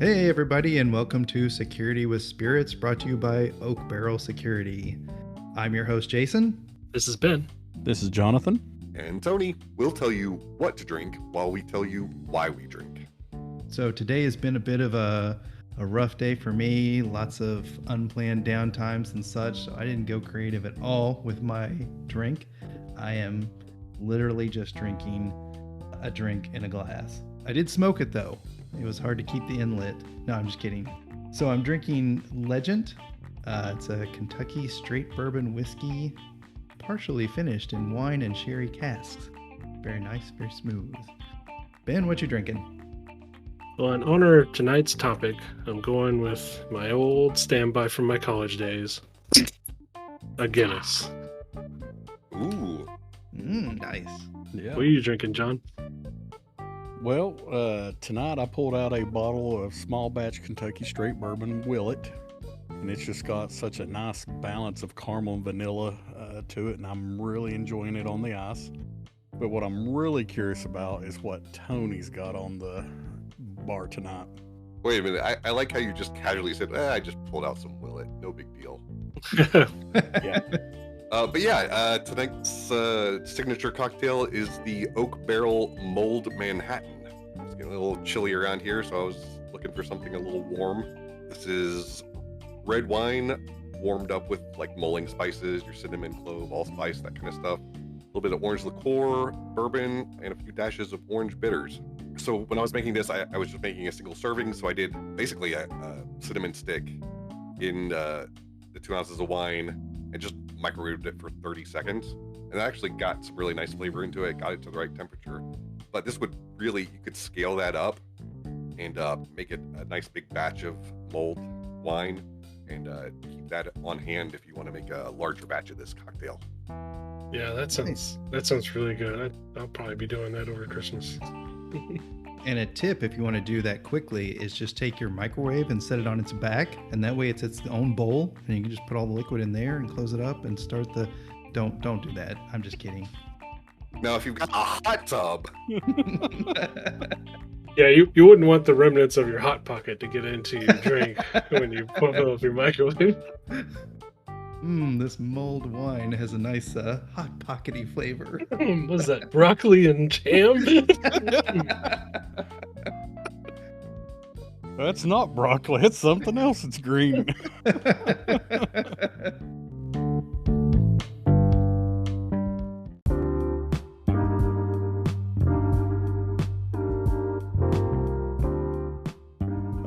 Hey everybody, and welcome to Security with Spirits, brought to you by Oak Barrel Security. I'm your host, Jason. This is Ben. This is Jonathan. And Tony. We'll tell you what to drink while we tell you why we drink. So today has been a bit of a rough day for me, lots of unplanned downtimes and such, so I didn't go creative at all with my drink. I am literally just drinking a drink in a glass. I did smoke it though. It was hard to keep the inlet. No, I'm just kidding. So I'm drinking Legend. It's a Kentucky straight bourbon whiskey, partially finished in wine and sherry casks. Very nice, very smooth. Ben, what you drinking? Well, in honor of tonight's topic, I'm going with my old standby from my college days, a Guinness. Ooh. Nice. Yeah. What are you drinking, John? Well, tonight I pulled out a bottle of small batch Kentucky straight bourbon Willet, and it's just got such a nice balance of caramel and vanilla to it, and I'm really enjoying it on the ice. But what I'm really curious about is what Tony's got on the bar tonight. Wait a minute. I like how you just casually said, I just pulled out some Willet. No big deal. Yeah. But yeah, tonight's signature cocktail is the Oak Barrel Mulled Manhattan. It's getting a little chilly around here, so I was looking for something a little warm. This is red wine warmed up with like mulling spices, your cinnamon, clove, allspice, that kind of stuff. A little bit of orange liqueur, bourbon, and a few dashes of orange bitters. So when I was making this, I was just making a single serving, so I did basically a cinnamon stick in the 2 ounces of wine and just microwaved it for 30 seconds. And I actually got some really nice flavor into it, got it to the right temperature. But this would really, you could scale that up and make it a nice big batch of mulled wine and keep that on hand if you want to make a larger batch of this cocktail. Yeah, that sounds really good. I'll probably be doing that over Christmas. And a tip, if you want to do that quickly, is just take your microwave and set it on its back, and that way it's its own bowl, and you can just put all the liquid in there and close it up and start the... Don't do that. I'm just kidding. Now, if you've got a hot tub... Yeah, you wouldn't want the remnants of your Hot Pocket to get into your drink when you put it off your microwave. This mulled wine has a nice hot pockety flavor. Was that broccoli and jam? That's not broccoli. It's something else. It's green.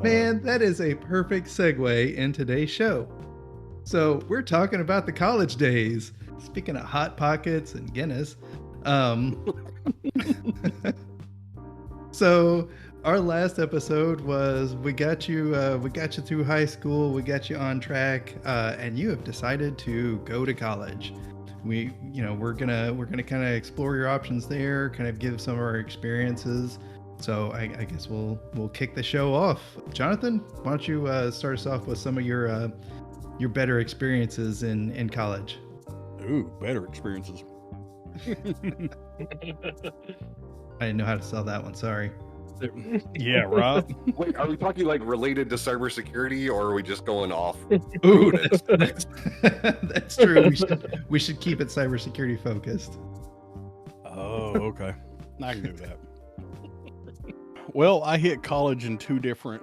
Man, that is a perfect segue in today's show. So we're talking about the college days. Speaking of Hot Pockets and Guinness. So our last episode was we got you through high school, we got you on track, and you have decided to go to college. We're gonna kind of explore your options there, kind of give some of our experiences. So I guess we'll kick the show off. Jonathan, why don't you start us off with some of your better experiences in college? Ooh, better experiences. I didn't know how to sell that one. Sorry. Yeah, right. Wait, are we talking like related to cybersecurity, or are we just going off? Ooh, that's true. We should keep it cybersecurity focused. Oh, okay. I can do that. Well, I hit college in two different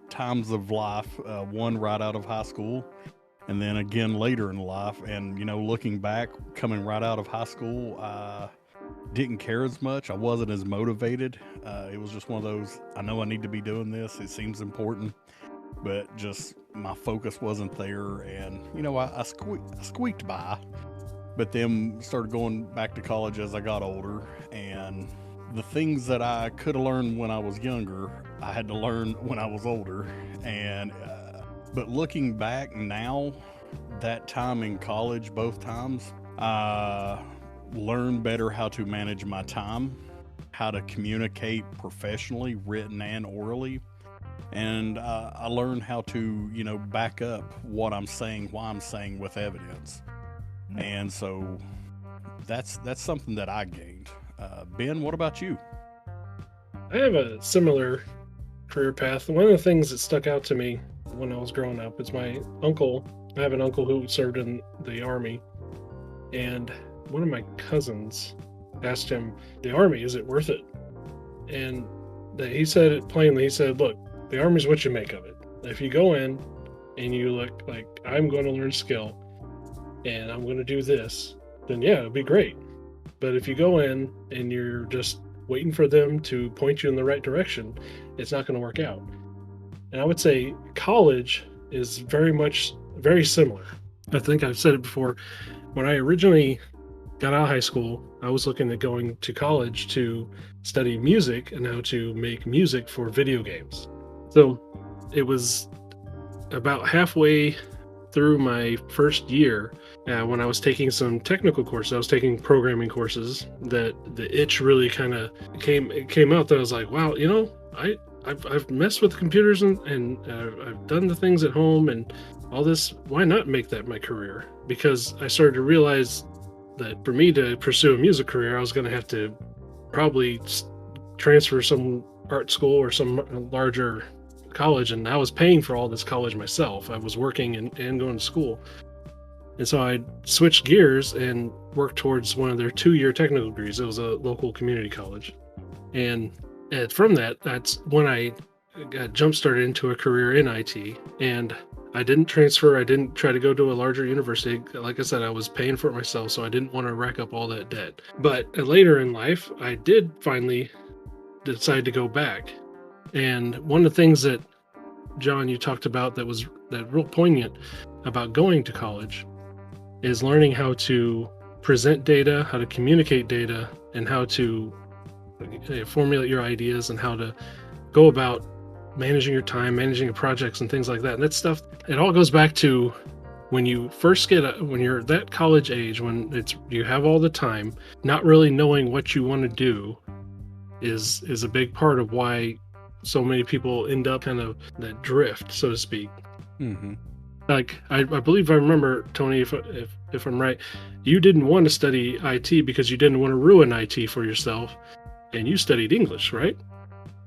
times of life. One right out of high school, and then again later in life. And, looking back, coming right out of high school, I didn't care as much. I wasn't as motivated. It was just one of those, I know I need to be doing this. It seems important, but just my focus wasn't there. And, I squeaked by, but then started going back to college as I got older. And the things that I could have learned when I was younger, I had to learn when I was older. And but looking back now, that time in college, both times, I learned better how to manage my time, how to communicate professionally, written and orally. And I learned how to, back up what I'm saying, why I'm saying with evidence. And so that's something that I gained. Ben, what about you? I have a similar career path. One of the things that stuck out to me when I was growing up is my uncle. I have an uncle who served in the Army, and one of my cousins asked him, "The Army, is it worth it?" And he said it plainly. He said, "Look, the Army's what you make of it. If you go in and you look like, I'm going to learn skill and I'm going to do this, then yeah, it'll be great. But if you go in and you're just waiting for them to point you in the right direction, it's not going to work out." And I would say college is very similar. I think I've said it before. When I originally got out of high school, I was looking at going to college to study music and how to make music for video games. So it was about halfway through my first year when I was taking some technical courses. I was taking programming courses, that the itch really kind of came out, that I was like, wow, I've messed with computers and I've done the things at home and all this. Why not make that my career? Because I started to realize that for me to pursue a music career, I was going to have to probably transfer some art school or some larger college, and I was paying for all this college myself. I was working and going to school. And so I switched gears and worked towards one of their 2-year technical degrees. It was a local community college. And from that's when I got jump-started into a career in IT. And I didn't transfer. I didn't try to go to a larger university. Like I said, I was paying for it myself, so I didn't want to rack up all that debt. But later in life, I did finally decide to go back. And one of the things that, John, you talked about that was real poignant about going to college is learning how to present data, how to communicate data, and how to formulate your ideas and how to go about managing your time, managing your projects and things like that. And that stuff, it all goes back to when you first when you're that college age, when you have all the time, not really knowing what you want to do is a big part of why so many people end up kind of that drift, so to speak. Mm-hmm. Like I believe I remember, Tony, if I'm right, you didn't want to study IT because you didn't want to ruin IT for yourself, and you studied English, right?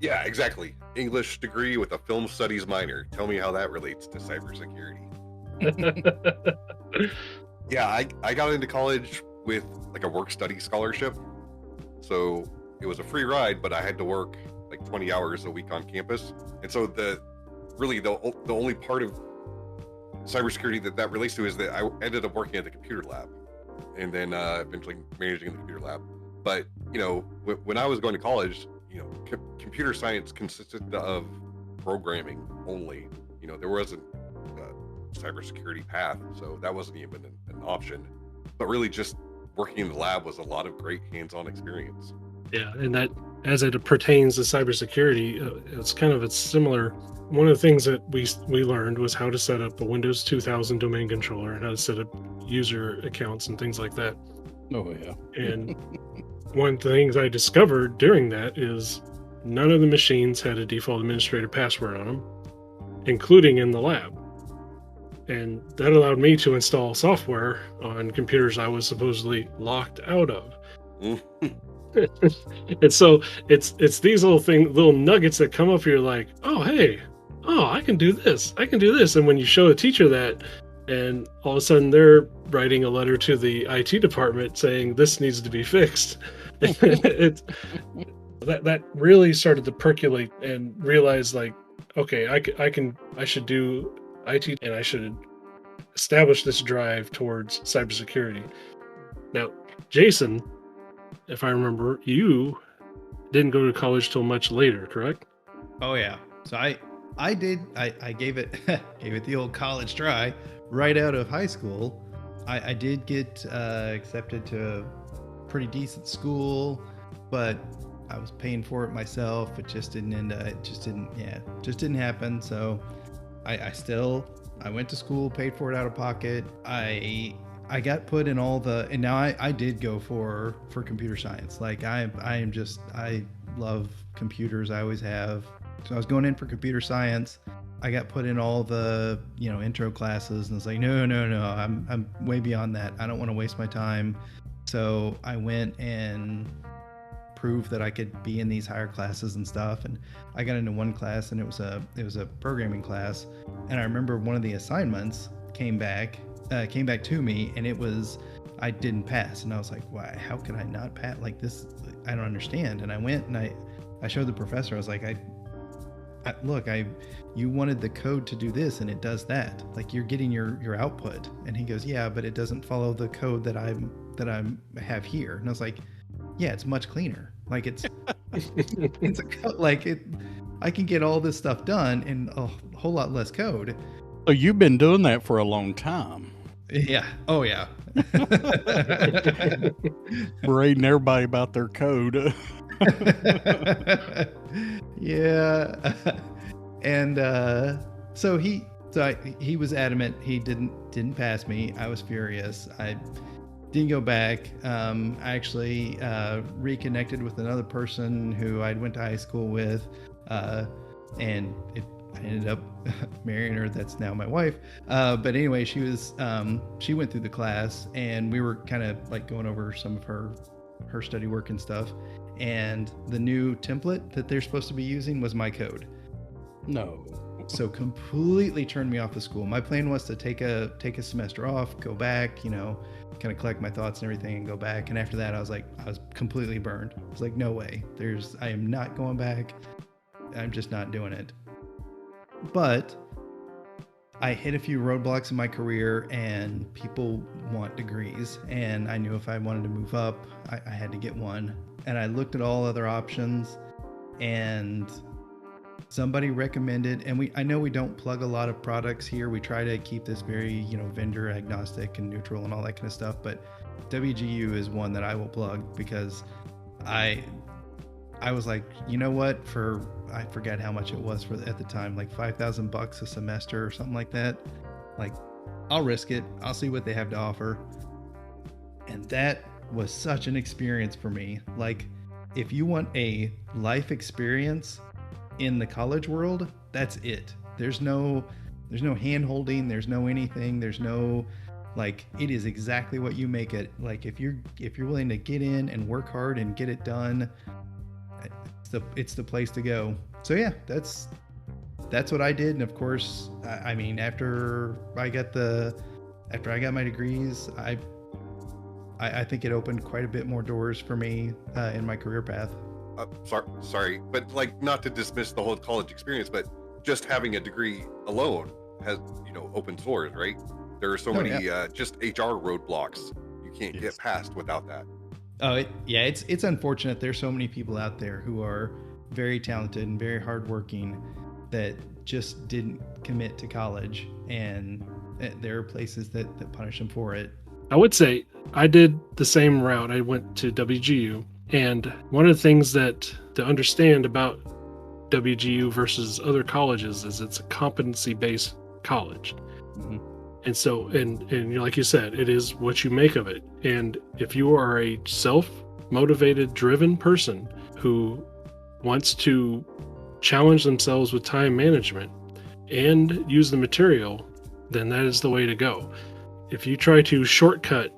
Yeah, exactly. English degree with a film studies minor. Tell me how that relates to cybersecurity. Yeah, I got into college with like a work study scholarship. So it was a free ride, but I had to work like 20 hours a week on campus. And so the only part of cybersecurity that relates to is that I ended up working at the computer lab and then eventually managing the computer lab. But, when I was going to college, computer science consisted of programming only. There wasn't a cybersecurity path, so that wasn't even an option. But really just working in the lab was a lot of great hands-on experience. Yeah, and that, as it pertains to cybersecurity, it's similar. One of the things that we learned was how to set up a Windows 2000 domain controller and how to set up user accounts and things like that. Oh, yeah. And one of the things I discovered during that is none of the machines had a default administrator password on them, including in the lab. And that allowed me to install software on computers I was supposedly locked out of. And so it's these little nuggets that come up here like, I can do this. And when you show a teacher that, and all of a sudden they're writing a letter to the IT department saying this needs to be fixed. That really started to percolate and realize like, okay, I should do IT and I should establish this drive towards cybersecurity. Now, Jason, if I remember, you didn't go to college till much later, correct? Oh yeah. So I gave it the old college try right out of high school. I did get accepted to a pretty decent school, but I was paying for it myself. It just didn't happen. So I went to school, paid for it out of pocket. I got put in all the, and now I did go for computer science. Like I love computers. I always have. So I was going in for computer science. I got put in all the, intro classes, and it's like, no, I'm way beyond that. I don't want to waste my time. So I went and prove that I could be in these higher classes and stuff. And I got into one class, and it was a programming class. And I remember one of the assignments came back to me, and it was, I didn't pass. And I was like, why? How could I not pass? Like this, I don't understand. And I went and I showed the professor. I was like, look, you wanted the code to do this, and it does that. Like, you're getting your output. And he goes, yeah, but it doesn't follow the code that I have here. And I was like, yeah, it's much cleaner. Like, it's it's a code, like it. I can get all this stuff done in a whole lot less code. So you've been doing that for a long time. Yeah. Oh yeah. Berating everybody about their code. Yeah. And so he was adamant he didn't pass me. I was furious. I didn't go back. I actually reconnected with another person who I went to high school with, and I ended up marrying her. That's now my wife. But anyway, she went through the class, and we were kind of like going over some of her study work and stuff. And the new template that they're supposed to be using was my code. No. So completely turned me off of school. My plan was to take a semester off, go back, kind of collect my thoughts and everything and go back. And after that, I was completely burned. I was like, no way. I am not going back. I'm just not doing it. But I hit a few roadblocks in my career, and people want degrees. And I knew if I wanted to move up, I had to get one. And I looked at all other options, and somebody recommended, and I know we don't plug a lot of products here. We try to keep this very, vendor agnostic and neutral and all that kind of stuff. But WGU is one that I will plug, because I was like, you know what, I forget how much it was at the time, like $5,000 a semester or something like that. Like, I'll risk it. I'll see what they have to offer. And that was such an experience for me. Like, if you want a life experience in the college world, that's it. There's no hand holding, there's no anything, there's no, like, it is exactly what you make it. Like, if you're willing to get in and work hard and get it done, it's the place to go. So yeah, that's what I did. And of course, I mean, after I got my degrees, I think it opened quite a bit more doors for me in my career path. Sorry, but like, not to dismiss the whole college experience, but just having a degree alone has, opened doors, right? There are so many just HR roadblocks you can't get past without that. Oh, it's unfortunate. There's so many people out there who are very talented and very hardworking that just didn't commit to college, and there are places that punish them for it. I would say I did the same route. I went to WGU, and one of the things to understand about WGU versus other colleges is it's a competency-based college. Mm-hmm. And so, and like you said, it is what you make of it. And if you are a self-motivated, driven person who wants to challenge themselves with time management and use the material, then that is the way to go. If you try to shortcut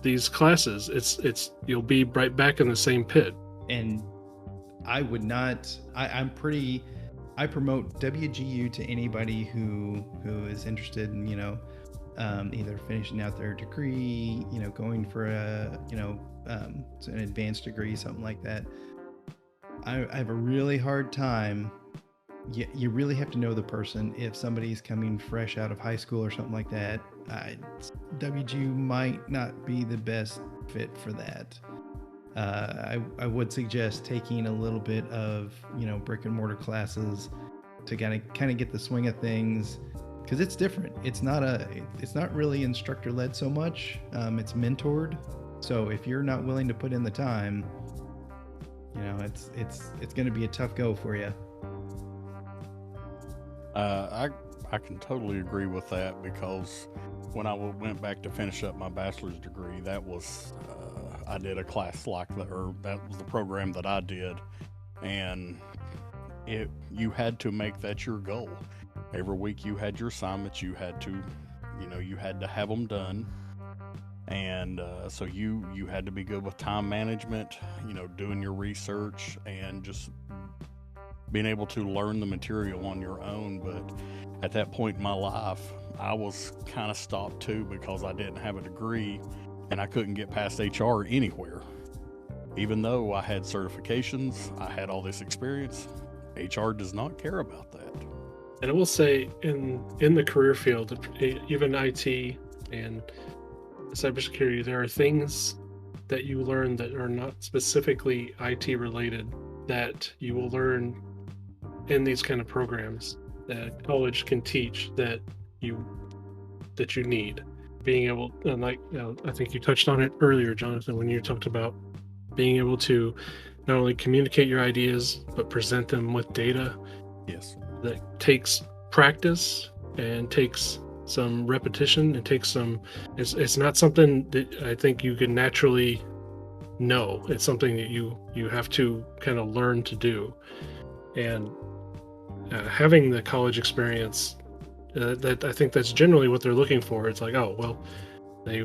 these classes, it's you'll be right back in the same pit. And I would not. I promote WGU to anybody who is interested in either finishing out their degree, going for an advanced degree, something like that. I have a really hard time. You really have to know the person. If somebody's coming fresh out of high school or something like that, WGU might not be the best fit for that. I would suggest taking a little bit of brick and mortar classes to kind of get the swing of things, because it's different. It's not really instructor led so much. It's mentored. So if you're not willing to put in the time, it's going to be a tough go for you. I can totally agree with that, because when I went back to finish up my bachelor's degree, that was I did a class like that, or that was the program that I did, and you had to make that your goal. Every week you had your assignments, you had to have them done, And so you had to be good with time management, doing your research and just being able to learn the material on your own. But at that point in my life, I was kind of stopped too, because I didn't have a degree and I couldn't get past HR anywhere. Even though I had certifications, I had all this experience, HR does not care about that. And I will say, in the career field, even IT and cybersecurity, there are things that you learn that are not specifically IT related that you will learn in these kind of programs that college can teach that you need. Being able, and like, I think you touched on it earlier, Jonathan, when you talked about being able to not only communicate your ideas but present them with data. Yes. That takes practice and takes some repetition and takes some, it's not something that I think you can naturally know. It's something that you have to kind of learn to do. And having the college experience, that I think that's generally what they're looking for. It's like, oh, well, they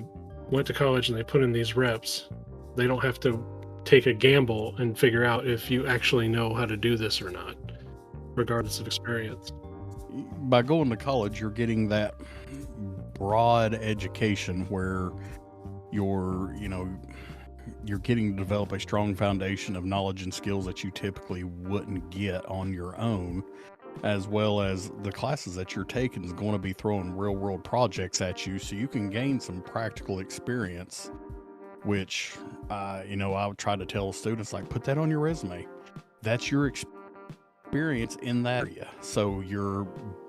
went to college and they put in these reps. They don't have to take a gamble and figure out if you actually know how to do this or not, regardless of experience. By going to college, you're getting that broad education where you're getting to develop a strong foundation of knowledge and skills that you typically wouldn't get on your own, as well as the classes that you're taking is going to be throwing real world projects at you, so you can gain some practical experience, which I would try to tell students, like, put that on your resume. That's your experience in that area. So you're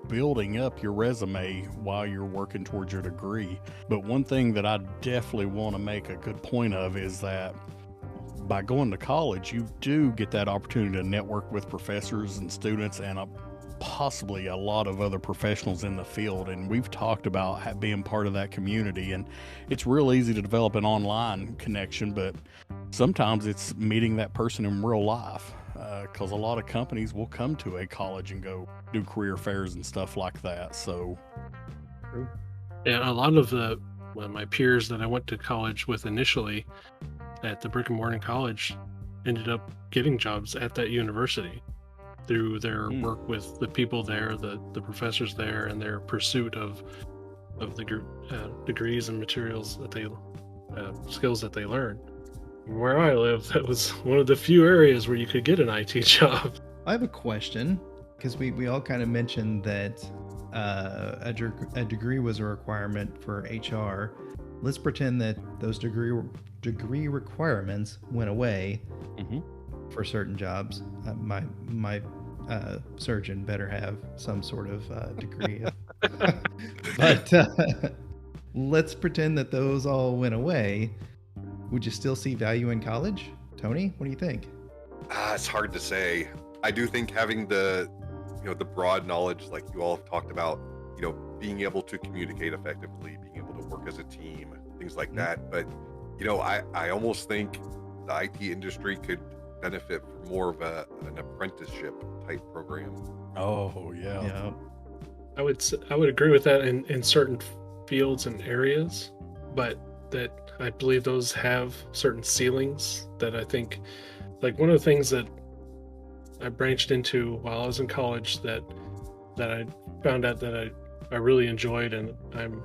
building up your resume while you're working towards your degree. But one thing that I definitely want to make a good point of is that by going to college, you do get that opportunity to network with professors and students and possibly a lot of other professionals in the field. And we've talked about being part of that community, and it's real easy to develop an online connection, but sometimes it's meeting that person in real life, because a lot of companies will come to a college and go do career fairs and stuff like that. So yeah, a lot of my peers that I went to college with initially at the brick and mortar college ended up getting jobs at that university through their work with the people there, the professors there, and their pursuit of the degrees and materials that they skills that they learned. Where I live, that was one of the few areas where you could get an IT job. I have a question, because we all kind of mentioned that a degree was a requirement for HR. Let's pretend that those degree requirements went away for certain jobs. My surgeon better have some sort of degree. But let's pretend that those all went away. Would you still see value in college? Tony, what do you think? It's hard to say. I do think having the broad knowledge, like you all have talked about, being able to communicate effectively, being able to work as a team, things like that. But, I almost think the IT industry could benefit from more of an apprenticeship type program. Oh, yeah. I would agree with that in certain fields and areas, but that I believe those have certain ceilings that I think, like, one of the things that I branched into while I was in college that I found out that I really enjoyed and I'm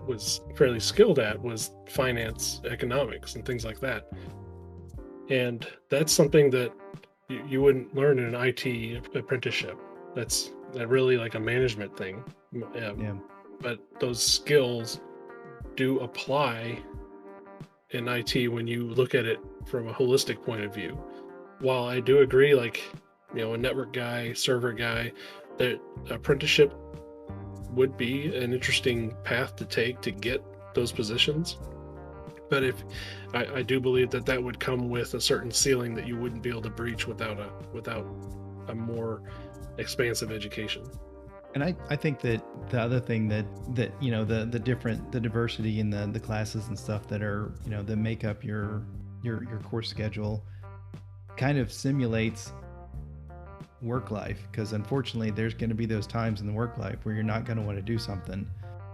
was fairly skilled at was finance, economics, and things like that. And that's something that you wouldn't learn in an IT apprenticeship. That's really like a management thing. Yeah. But those skills do apply in IT when you look at it from a holistic point of view. While I do agree, like, a network guy, server guy, that apprenticeship would be an interesting path to take to get those positions. But if I do believe that would come with a certain ceiling that you wouldn't be able to breach without a more expansive education. And I think that the other thing that the diversity in the classes and stuff that are that make up your course schedule kind of simulates work life, because unfortunately there's going to be those times in the work life where you're not going to want to do something.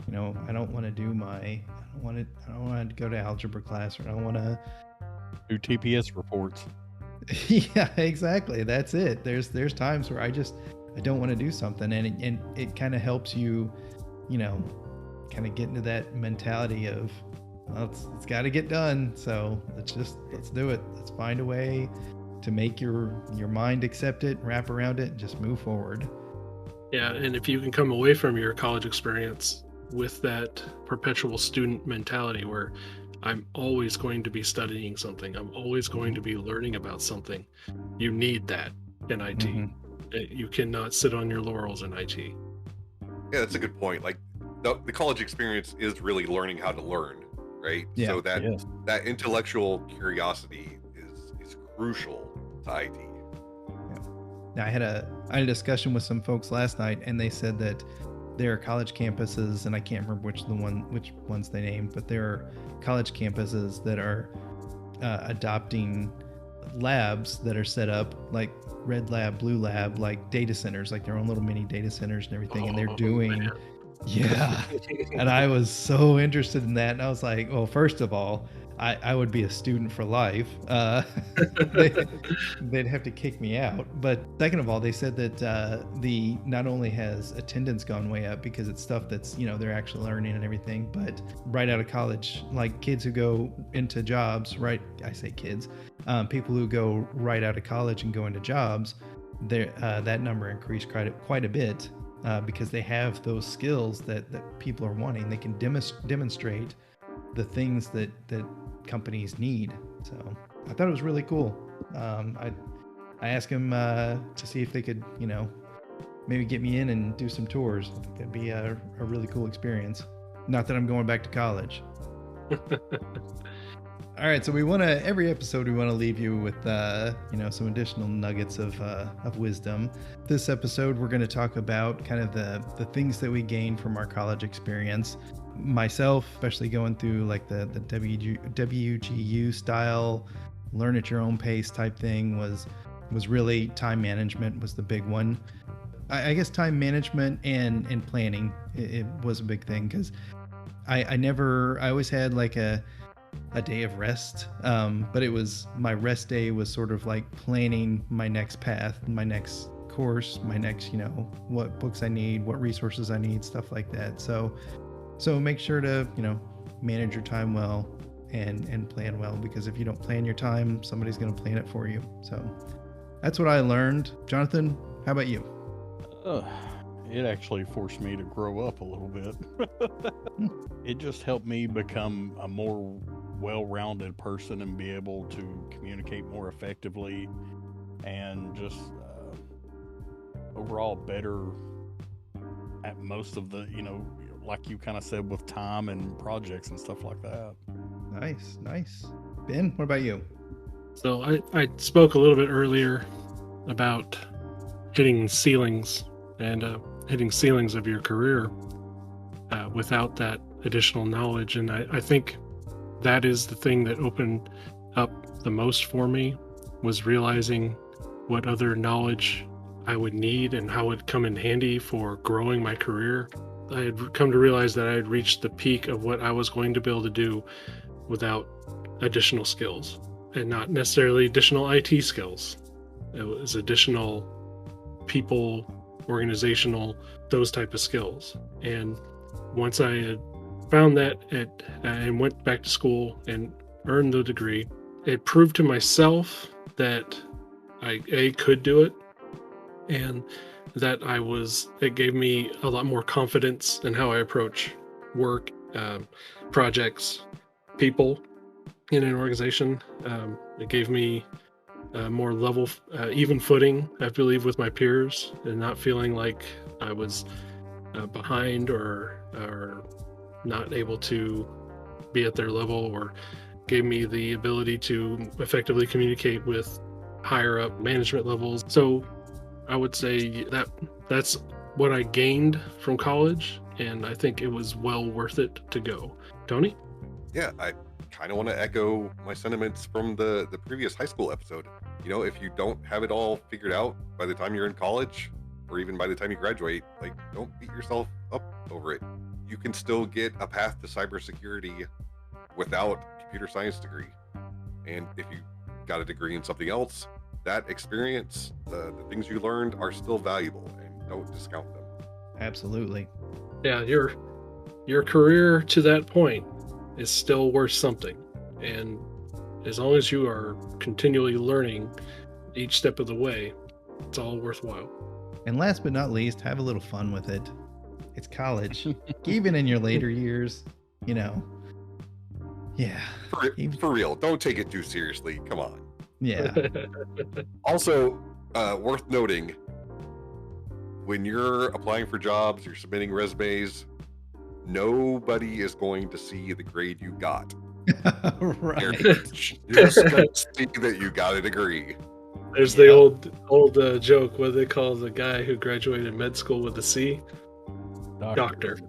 I don't want to do my I don't want to go to algebra class, or I don't want to. Do TPS reports. Yeah, exactly. That's it. There's times where I don't want to do something, and it kind of helps you, kind of get into that mentality of, well, it's got to get done. So let's do it. Let's find a way to make your mind accept it, wrap around it, and just move forward. Yeah, and if you can come away from your college experience with that perpetual student mentality where I'm always going to be studying something, I'm always going to be learning about something, you need that in IT. You cannot sit on your laurels in IT. Yeah, that's a good point. Like the college experience is really learning how to learn, right? Yeah. So that intellectual curiosity is crucial to IT. Now, I had a discussion with some folks last night, and they said that there are college campuses, and I can't remember which ones they named, but there are college campuses that are adopting labs that are set up like red lab, blue lab, like data centers, like their own little mini data centers and everything. And they're doing, man. Yeah. And I was so interested in that. And I was like, well, first of all, I would be a student for life. They'd have to kick me out. But second of all, they said that the not only has attendance gone way up because it's stuff that's, they're actually learning and everything, but right out of college, like kids who go into jobs, right? I say kids, people who go right out of college and go into jobs, that number increased quite a bit because they have those skills that people are wanting. They can demonstrate the things that companies need. So I thought it was really cool. I asked him to see if they could, maybe get me in and do some tours. I think that'd be a really cool experience. Not that I'm going back to college. All right, so every episode we want to leave you with some additional nuggets of wisdom. This episode we're going to talk about kind of the things that we gained from our college experience. Myself, especially going through like the WGU style, learn at your own pace type thing, was really time management was the big one. I guess time management and planning it was a big thing because I always had like a day of rest, but it was my rest day was sort of like planning my next path, my next course, my next what books I need, what resources I need, stuff like that. So make sure to manage your time well and plan well, because if you don't plan your time, somebody's going to plan it for you. So that's what I learned. Jonathan, how about you? It actually forced me to grow up a little bit. It just helped me become a more well-rounded person and be able to communicate more effectively and just overall better at most of the, like you kind of said, with time and projects and stuff like that. Nice. Ben, what about you? So I spoke a little bit earlier about hitting ceilings and hitting ceilings of your career without that additional knowledge. And I think that is the thing that opened up the most for me, was realizing what other knowledge I would need and how it would come in handy for growing my career. I had come to realize that I had reached the peak of what I was going to be able to do without additional skills, and not necessarily additional IT skills. It was additional people, organizational, those type of skills. And once I had found that and went back to school and earned the degree, it proved to myself that I could do it, and that it gave me a lot more confidence in how I approach work, projects, people in an organization. It gave me more level, even footing, I believe, with my peers, and not feeling like I was behind or not able to be at their level, or gave me the ability to effectively communicate with higher up management levels. So I would say that's what I gained from college, and I think it was well worth it to go. Tony? Yeah, I kind of want to echo my sentiments from the previous high school episode. If you don't have it all figured out by the time you're in college, or even by the time you graduate, like, don't beat yourself up over it. you can still get a path to cybersecurity without a computer science degree. And if you got a degree in something else, that experience, the things you learned are still valuable, and don't discount them. Absolutely. Yeah, your career to that point is still worth something. And as long as you are continually learning each step of the way, it's all worthwhile. And last but not least, have a little fun with it. It's college. Even in your later years, you know. Yeah. For real, don't take it too seriously. Come on. Yeah. Also, worth noting, when you're applying for jobs, you're submitting resumes, nobody is going to see the grade you got. Right. They're just going to see that you got a degree. There's the old joke. What do they call the guy who graduated med school with a C? Doctor.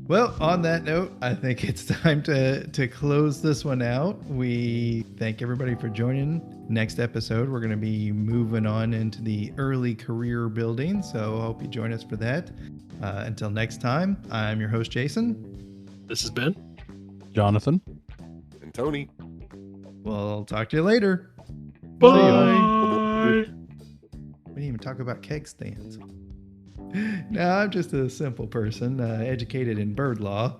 Well, on that note, I think it's time to close this one out. We thank everybody for joining. Next episode, we're going to be moving on into the early career building, so I hope you join us for that. Until next time, I'm your host, Jason. This has been Jonathan. And Tony. We'll talk to you later. Bye. See ya. We didn't even talk about keg stands. No, I'm just a simple person, educated in bird law.